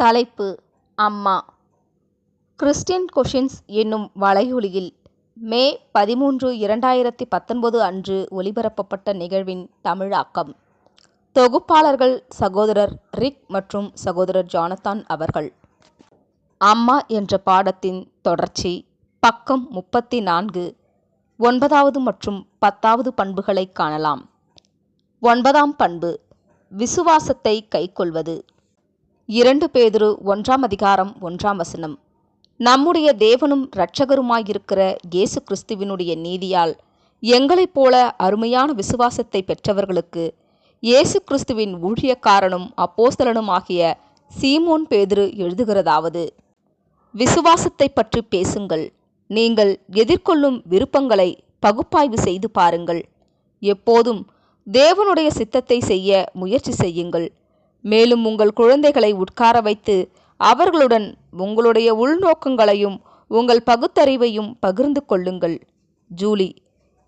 தலைப்பு: அம்மா. Christian questions என்னும் வலையொலியில் மே 13, 2019 அன்று ஒலிபரப்பப்பட்ட நிகழ்வின் தமிழாக்கம். தொகுப்பாளர்கள் சகோதரர் ரிக் மற்றும் சகோதரர் ஜானத்தான் அவர்கள். அம்மா என்ற பாடத்தின் தொடர்ச்சி. பக்கம் 34. 9வது மற்றும் 10வது பண்புகளை காணலாம். 9ஆம் பண்பு: விசுவாசத்தை கைக்கொள்வது. 2 பேதுரு 1ஆம் அதிகாரம் 1ஆம் வசனம். நம்முடைய தேவனும் இரட்சகருமாயிருக்கிற இயேசு கிறிஸ்துவினுடைய நீதியால் எங்களைப் போல அருமையான விசுவாசத்தை பெற்றவர்களுக்கு இயேசு கிறிஸ்துவின் ஊழியக்காரனும் அப்போஸ்தலனுமாகிய சீமோன் பேதுரு எழுதுகிறதாவது: விசுவாசத்தை பற்றி பேசுங்கள். நீங்கள் எதிர்கொள்ளும் விருப்பங்களை பகுப்பாய்வு செய்து பாருங்கள். எப்போதும் தேவனுடைய சித்தத்தை செய்ய முயற்சி செய்யுங்கள். மேலும் உங்கள் குழந்தைகளை உட்கார வைத்து அவர்களுடன் உங்களுடைய உள்நோக்கங்களையும் உங்கள் பகுத்தறிவையும் பகிர்ந்து கொள்ளுங்கள். ஜூலி.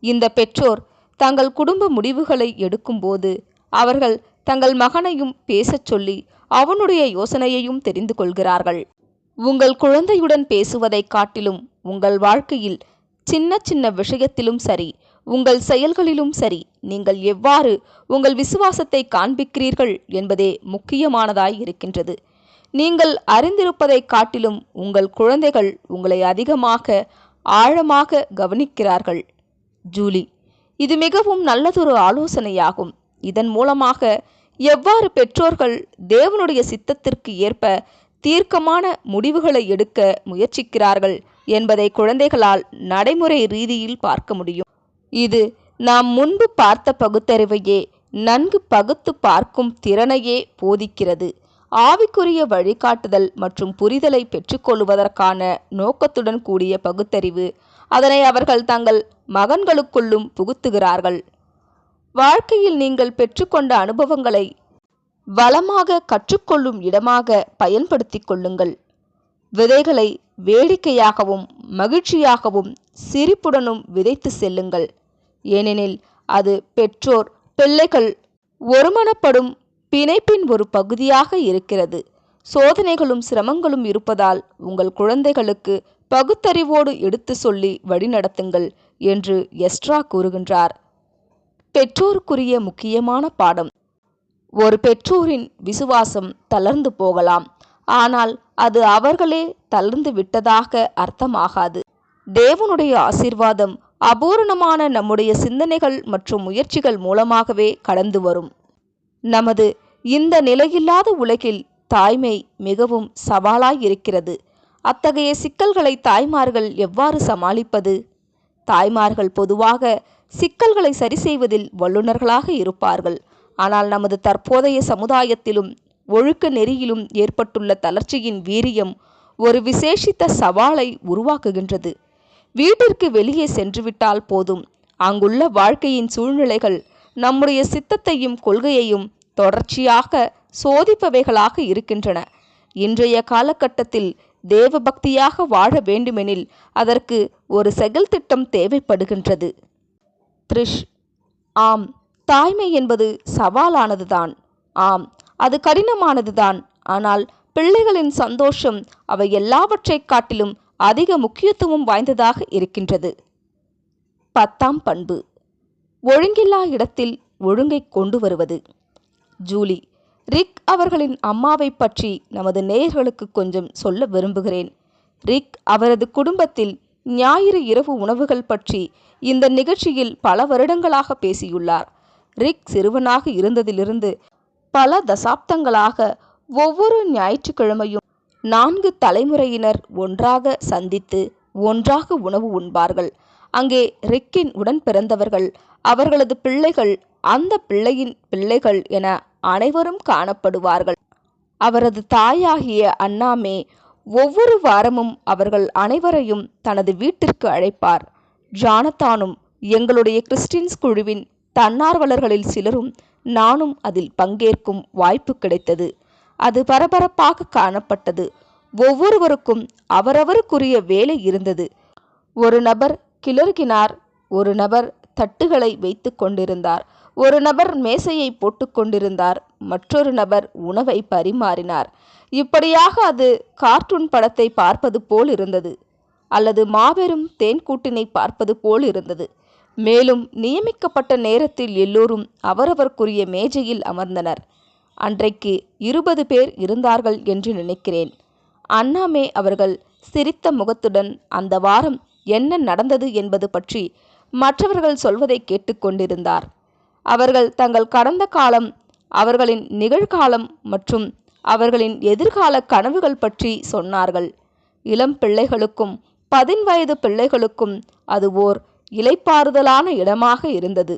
இந்த பெற்றோர் தங்கள் குடும்ப முடிவுகளை எடுக்கும்போது அவர்கள் தங்கள் மகனையும் பேசச் சொல்லி அவனுடைய யோசனையையும் தெரிந்து கொள்கிறார்கள். உங்கள் குழந்தையுடன் பேசுவதைக் காட்டிலும் உங்கள் வாழ்க்கையில் சின்ன சின்ன விஷயத்திலும் சரி, உங்கள் செயல்களிலும் சரி, நீங்கள் எவ்வாறு உங்கள் விசுவாசத்தை காண்பிக்கிறீர்கள் என்பதே முக்கியமானதாய் இருக்கின்றது. நீங்கள் அறிந்திருப்பதைக் காட்டிலும் உங்கள் குழந்தைகள் உங்களை அதிகமாக ஆழமாக கவனிக்கிறார்கள். ஜூலி. இது மிகவும் நல்லதொரு ஆலோசனையாகும். இதன் மூலமாக எவ்வாறு பெற்றோர்கள் தேவனுடைய சித்தத்திற்கு ஏற்ப தீர்க்கமான முடிவுகளை எடுக்க முயற்சிக்கிறார்கள் என்பதை குழந்தைகளால் நடைமுறை ரீதியில் பார்க்க முடியும். இது நாம் முன்பு பார்த்த பகுத்தறிவையே நன்கு பகுத்து பார்க்கும் திறனையே போதிக்கிறது. ஆவிக்குரிய வழிகாட்டுதல் மற்றும் புரிதலை பெற்றுக்கொள்வதற்கான நோக்கத்துடன் கூடிய பகுத்தறிவு. அதனை அவர்கள் தங்கள் மகன்களுக்குள்ளும் புகுத்துகிறார்கள். வாழ்க்கையில் நீங்கள் பெற்றுக்கொண்ட அனுபவங்களை வளமாக கற்றுக்கொள்ளும் இடமாக பயன்படுத்தி கொள்ளுங்கள். விதைகளை வேடிக்கையாகவும் மகிழ்ச்சியாகவும் சிரிப்புடனும் விதைத்து செல்லுங்கள். ஏனெனில் அது பெற்றோர் பிள்ளைகள் ஒருமனப்படும் பிணைப்பின் ஒரு பகுதியாக இருக்கிறது. சோதனைகளும் சிரமங்களும் இருப்பதால் உங்கள் குழந்தைகளுக்கு பகுத்தறிவோடு எடுத்து சொல்லி வழிநடத்துங்கள் என்று எஸ்ட்ரா கூறுகின்றார். பெற்றோருக்குரிய முக்கியமான பாடம். ஒரு பெற்றோரின் விசுவாசம் தளர்ந்து போகலாம், ஆனால் அது அவர்களே தளர்ந்து விட்டதாக அர்த்தமாகாது. தேவனுடைய ஆசீர்வாதம் அபூரணமான நம்முடைய சிந்தனைகள் மற்றும் முயற்சிகள் மூலமாகவே கடந்து வரும். நமது இந்த நிலையில்லாத உலகில் தாய்மை மிகவும் சவாலாய் இருக்கிறது. அத்தகைய சிக்கல்களை தாய்மார்கள் எவ்வாறு சமாளிப்பது? தாய்மார்கள் பொதுவாக சிக்கல்களை சரி செய்வதில் வல்லுநர்களாக இருப்பார்கள். ஆனால் நமது தற்போதைய சமுதாயத்திலும் ஒழுக்க நெறியிலும் ஏற்பட்டுள்ள தளர்ச்சியின் வீரியம் ஒரு விசேஷித்த சவாலை உருவாக்குகின்றது. வீட்டிற்கு வெளியே சென்றுவிட்டால் போதும், அங்குள்ள வாழ்க்கையின் சூழ்நிலைகள் நம்முடைய சித்தத்தையும் கொள்கையையும் தொடர்ச்சியாக சோதிப்பவைகளாக இருக்கின்றன. இன்றைய காலகட்டத்தில் தேவபக்தியாக வாழ வேண்டுமெனில் அதற்கு ஒரு செயல் திட்டம் தேவைப்படுகின்றது. த்ரிஷ். ஆம், தாய்மை என்பது சவாலானதுதான். ஆம், அது கடினமானதுதான். ஆனால் பிள்ளைகளின் சந்தோஷம் அவை எல்லாவற்றைக் காட்டிலும் அதிக முக்கியத்துவம் வாய்ந்ததாக இருக்கின்றது. 10ஆம் பண்பு: ஒழுங்கில்லா இடத்தில் ஒழுங்கை கொண்டு வருவது. ஜூலி. ரிக் அவர்களின் அம்மாவை பற்றி நமது நேயர்களுக்கு கொஞ்சம் சொல்ல விரும்புகிறேன். ரிக் அவரது குடும்பத்தில் ஞாயிறு இரவு உணவுகள் பற்றி இந்த நிகழ்ச்சியில் பல வருடங்களாக பேசியுள்ளார். ரிக் சிறுவனாக இருந்ததிலிருந்து பல தசாப்தங்களாக ஒவ்வொரு ஞாயிற்றுக்கிழமையும் 4 தலைமுறையினர் ஒன்றாக சந்தித்து ஒன்றாக உணவு உண்பார்கள். அங்கே ரிக்கின் உடன் பிறந்தவர்கள், அவர்களது பிள்ளைகள், அந்த பிள்ளையின் பிள்ளைகள் என அனைவரும் காணப்படுவார்கள். அவரது தாயாகிய அன்னாமே ஒவ்வொரு வாரமும் அவர்கள் அனைவரையும் தனது வீட்டிற்கு அழைப்பார். ஜானத்தானும் எங்களுடைய கிறிஸ்டியன்ஸ் குழுவின் தன்னார்வலர்களில் சிலரும் நானும் அதில் பங்கேற்கும் வாய்ப்பு கிடைத்தது. அது பரபரப்பாக காணப்பட்டது. ஒவ்வொருவருக்கும் அவரவருக்குரிய வேலை இருந்தது. ஒரு நபர் கிளறுகினார், ஒரு நபர் தட்டுகளை வைத்து கொண்டிருந்தார், ஒரு நபர் மேசையை போட்டு கொண்டிருந்தார், மற்றொரு நபர் உணவை பரிமாறினார். இப்படியாக அது கார்ட்டூன் படத்தை பார்ப்பது போல் இருந்தது, அல்லது மாபெரும் தேன்கூட்டினை பார்ப்பது போல் இருந்தது. மேலும் நியமிக்கப்பட்ட நேரத்தில் எல்லோரும் அவரவர்க்குரிய மேஜையில் அமர்ந்தனர். அன்றைக்கு 20 பேர் இருந்தார்கள் என்று நினைக்கிறேன். அண்ணாமே அவர்கள் சிரித்த முகத்துடன் அந்த வாரம் என்ன நடந்தது என்பது பற்றி மற்றவர்கள் சொல்வதை கேட்டுக்கொண்டிருந்தார். அவர்கள் தங்கள் கடந்த காலம், அவர்களின் நிகழ்காலம் மற்றும் அவர்களின் எதிர்கால கனவுகள் பற்றி சொன்னார்கள். இளம் பிள்ளைகளுக்கும் 10 வயது பிள்ளைகளுக்கும் அது ஓர் இளைப்பாறுதலான இடமாக இருந்தது.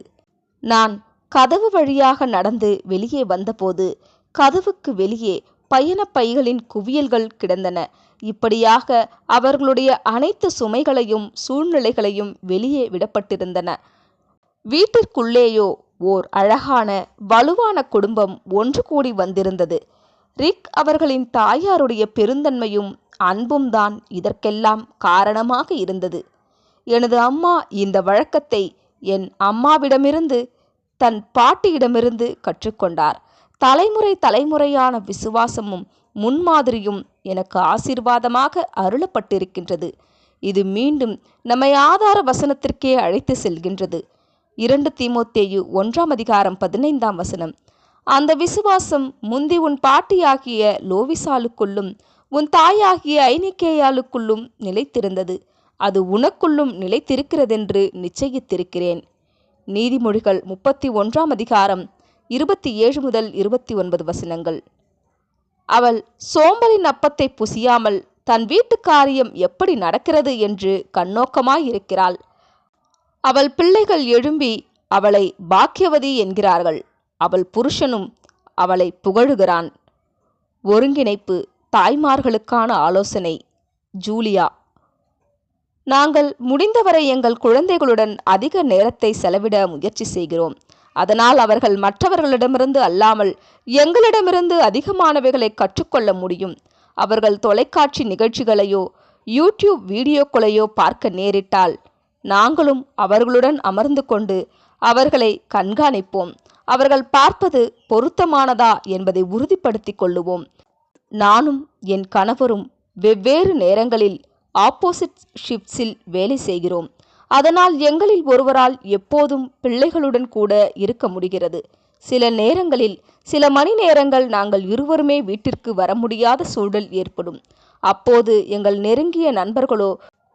நான் கதவு வழியாக நடந்து வெளியே வந்தபோது கதவுக்கு வெளியே பயணப் பைகளின் குவியல்கள் கிடந்தன. இப்படியாக அவர்களுடைய அனைத்து சுமைகளையும் சூழ்நிலைகளையும் வெளியே விடப்பட்டிருந்தன. வீட்டிற்குள்ளேயோ ஓர் அழகான வலுவான குடும்பம் ஒன்று கூடி வந்திருந்தது. ரிக் அவர்களின் தாயாருடைய பெருந்தன்மையும் அன்பும் தான் இதற்கெல்லாம் காரணமாக இருந்தது. எனது அம்மா இந்த வழக்கத்தை என் அம்மாவிடமிருந்து, தன் பாட்டியிடமிருந்து கற்றுக்கொண்டார். தலைமுறை தலைமுறையான விசுவாசமும் முன்மாதிரியும் எனக்கு ஆசீர்வாதமாக அருளப்பட்டிருக்கின்றது. இது மீண்டும் நம்மை ஆதார வசனத்திற்கே அழைத்து செல்கின்றது. 2 தீமோத்தேயு 1:15. அந்த விசுவாசம் முந்தி உன் பாட்டியாகிய லோவிசாலுக்குள்ளும் உன் தாயாகிய ஐனிக்கேயாளுக்குள்ளும் நிலைத்திருந்தது. அது உனக்குள்ளும் நிலைத்திருக்கிறதென்று நிச்சயித்திருக்கிறேன். நீதிமொழிகள் 31:27-29. அவள் சோம்பலின் அப்பத்தை புசியாமல் தன் வீட்டு காரியம் எப்படி நடக்கிறது என்று கண்ணோக்கமாயிருக்கிறாள். அவள் பிள்ளைகள் எழும்பி அவளை பாக்கியவதி என்கிறார்கள். அவள் புருஷனும் அவளை புகழுகிறான். ஒருங்கிணைப்பு தாய்மார்களுக்கான ஆலோசனை. ஜூலியா. நாங்கள் முடிந்தவரை எங்கள் குழந்தைகளுடன் அதிக நேரத்தை செலவிட முயற்சி செய்கிறோம். அதனால் அவர்கள் மற்றவர்களிடமிருந்து அல்லாமல் எங்களிடமிருந்து அதிகமானவைகளை கற்றுக்கொள்ள முடியும். அவர்கள் தொலைக்காட்சி நிகழ்ச்சிகளையோ யூடியூப் வீடியோக்களையோ பார்க்க நேரிட்டால் நாங்களும் அவர்களுடன் அமர்ந்து கொண்டு அவர்களை கண்காணிப்போம். அவர்கள் பார்ப்பது பொருத்தமானதா என்பதை உறுதிப்படுத்தி கொள்ளுவோம். நானும் என் கணவரும் வெவ்வேறு நேரங்களில் ஆப்போசிட் ஷிப்ட்ஸில் வேலை செய்கிறோம். அதனால் எங்களில் ஒருவரால் எப்போதும் பிள்ளைகளுடன் கூட இருக்க முடிகிறது. சில நேரங்களில் சில மணி நேரங்கள் நாங்கள் இருவருமே வீட்டிற்கு வர முடியாத சூழல் ஏற்படும். அப்போது எங்கள் நெருங்கிய நண்பர்களோ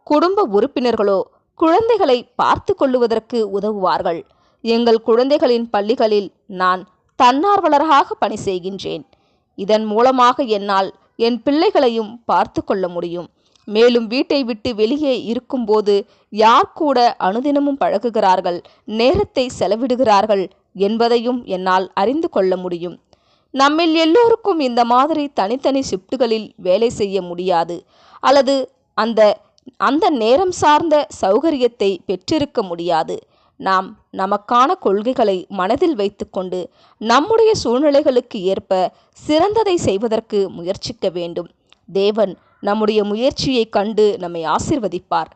குடும்ப உறுப்பினர்களோ குழந்தைகளை பார்த்து கொள்ளுவதற்கு உதவுவார்கள். எங்கள் குழந்தைகளின் பள்ளிகளில் நான் தன்னார்வலராக பணி செய்கின்றேன். இதன் மூலமாக என்னால் என் பிள்ளைகளையும் பார்த்து கொள்ள முடியும். மேலும் வீட்டை விட்டு வெளியே இருக்கும்போது யார் கூட அனுதினமும் பழகுகிறார்கள், நேரத்தை செலவிடுகிறார்கள் என்பதையும் என்னால் அறிந்து கொள்ள முடியும். நம்மில் எல்லோருக்கும் இந்த மாதிரி தனித்தனி ஷிப்டுகளில் வேலை செய்ய முடியாது, அல்லது அந்த நேரம் சார்ந்த சௌகரியத்தை பெற்றிருக்க முடியாது. நாம் நமக்கான கொள்கைகளை மனதில் வைத்துக்கொண்டு நம்முடைய சூழ்நிலைகளுக்கு ஏற்ப சிறந்ததை செய்வதற்கு முயற்சிக்க வேண்டும். தேவன் நம்முடைய முயற்சியை கண்டு நம்மை ஆசீர்வதிப்பார்.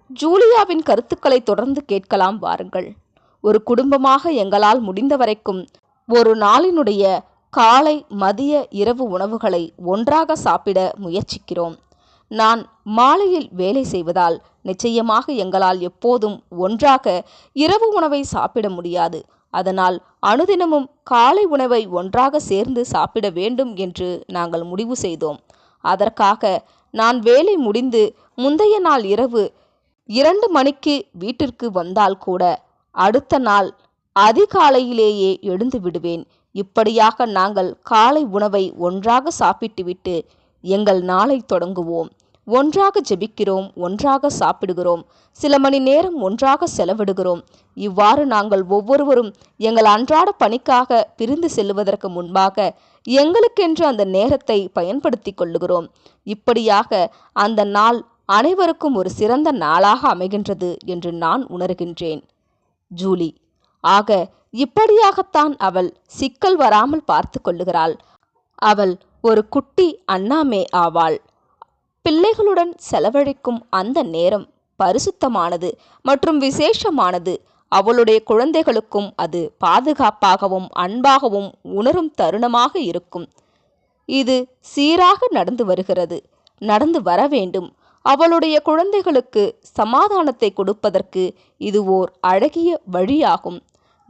ஜூலியாவின் கருத்துக்களை தொடர்ந்து கேட்கலாம் வாருங்கள். ஒரு குடும்பமாக எங்களால் முடிந்த வரைக்கும் ஒரு நாளினுடைய காலை, மதிய, இரவு உணவுகளை ஒன்றாக சாப்பிட முயற்சிக்கிறோம். நான் மாலையில் வேலை செய்வதால் நிச்சயமாக எங்களால் எப்போதும் ஒன்றாக இரவு உணவை சாப்பிட முடியாது. அதனால் அனுதினமும் காலை உணவை ஒன்றாக சேர்ந்து சாப்பிட வேண்டும் என்று நாங்கள் முடிவு செய்தோம். அதற்காக நான் வேலை முடிந்து முந்தைய நாள் இரவு 2 மணிக்கு வீட்டிற்கு வந்தால் கூட அடுத்த நாள் அதிகாலையிலேயே எழுந்து விடுவேன். இப்படியாக நாங்கள் காலை உணவை ஒன்றாக சாப்பிட்டுவிட்டு எங்கள் நாளை தொடங்குவோம். ஒன்றாக ஜெபிக்கிறோம், ஒன்றாக சாப்பிடுகிறோம், சில மணி நேரம் ஒன்றாக செலவிடுகிறோம். இவ்வாறு நாங்கள் ஒவ்வொருவரும் எங்கள் அன்றாட பணிக்காக பிரிந்து செல்லுவதற்கு முன்பாக எங்களுக்கென்று அந்த நேரத்தை பயன்படுத்தி கொள்ளுகிறோம். இப்படியாக அந்த நாள் அனைவருக்கும் ஒரு சிறந்த நாளாக அமைகின்றது என்று நான் உணர்கின்றேன். ஜூலி. ஆக இப்படியாகத்தான் அவள் சிக்கல் வராமல் பார்த்து கொள்ளுகிறாள். அவள் ஒரு குட்டி அண்ணாமே ஆவாள். பிள்ளைகளுடன் செலவழிக்கும் அந்த நேரம் பரிசுத்தமானது மற்றும் விசேஷமானது. அவளுடைய குழந்தைகளுக்கும் அது பாதுகாப்பாகவும் அன்பாகவும் உணரும் தருணமாக இருக்கும். இது சீராக நடந்து வருகிறது, நடந்து வர வேண்டும். அவளுடைய குழந்தைகளுக்கு சமாதானத்தை கொடுப்பதற்கு இது ஓர் அழகிய வழியாகும்.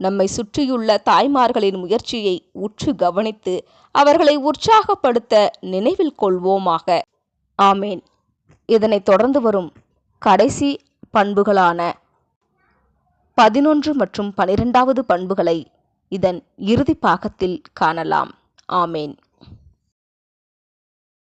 நம்மை சுற்றியுள்ள தாய்மார்களின் முயற்சியை உற்று கவனித்து அவர்களை உற்சாகப்படுத்த நினைவில் கொள்வோமாக. ஆமேன். இதனைத் தொடர்ந்து வரும் கடைசி பண்புகளான 11 மற்றும் 12வது பண்புகளை இதன் இறுதி பாகத்தில் காணலாம். ஆமேன்.